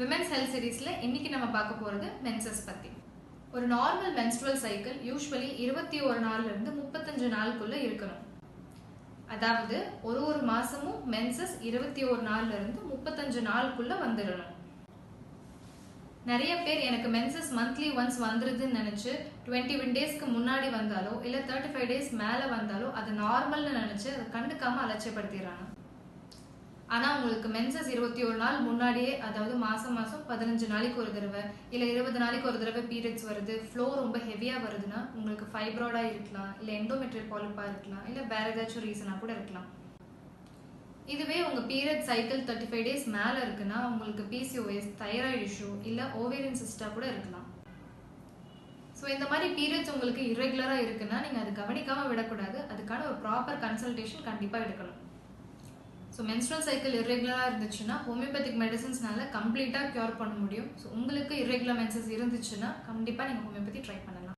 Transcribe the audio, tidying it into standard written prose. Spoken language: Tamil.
விமென்ஸ் ஹெல்த் சீரீஸ்ல இன்னைக்கு நம்ம பார்க்க போறது மென்சஸ் பத்தி. ஒரு நார்மல் மென்ஸ்ட்ரல் சைக்கிள் யூஸ்வலி 21 நாள்ல இருந்து 35 நாளுக்குள்ள இருக்கணும். அதாவது ஒரு மாசமும் மென்சஸ் 21 நாள்ல இருந்து 35 நாளுக்குள்ள வந்துடணும். நிறைய பேர் எனக்கு மென்சஸ் மந்த்லி ஒன்ஸ் வந்துருதுன்னு நினைச்சு 21 டேஸ்க்கு முன்னாடி வந்தாலோ இல்ல 35 டேஸ் மேல வந்தாலோ அது நார்மல்னு நினைச்சு அதை கண்டுக்காம அலட்சியப்படுத்திடுறாங்க. ஆனா உங்களுக்கு மென்சஸ் 21 நாள் முன்னாடியே, அதாவது மாசம் 15 நாளைக்கு ஒரு தடவை இல்ல 20 நாளைக்கு ஒரு தடவை பீரியட்ஸ் வருது, ஃப்ளோ ரொம்ப ஹெவியா வருதுன்னா உங்களுக்கு ஃபைப்ராய்டா இருக்கலாம், இல்ல எண்டோமெட்ரியல் பாலிப்பா இருக்கலாம், இல்ல வேற ஏதாச்சும் ரீசனா கூட இருக்கலாம். இதுவே உங்க பீரியட் சைக்கிள் 35 டேஸ் மேல இருக்குன்னா உங்களுக்கு PCOS, தைராய்டு இஷ்யூ இல்ல ஓவேரியன் சிஸ்டா கூட இருக்கலாம். ஸோ இந்த மாதிரி பீரியட்ஸ் உங்களுக்கு இரெகுலரா இருக்குன்னா நீங்க அதை கவனிக்காம விடக்கூடாது. அதுக்கான ஒரு ப்ராப்பர் கன்சல்டேஷன் கண்டிப்பா எடுக்கணும். ஸோ மென்ஸ்ட்ரல் சைக்கிள் இரெகுலராக இருந்துச்சுன்னா ஹோமியோபதிக் மெடிசன்ஸ்னால கம்ப்ளீட்டாக க்யூர் பண்ண முடியும். ஸோ உங்களுக்கு இரெகுலர் மென்சஸ் இருந்துச்சுன்னா கண்டிப்பாக நீங்கள் ஹோமியோபதி ட்ரை பண்ணலாம்.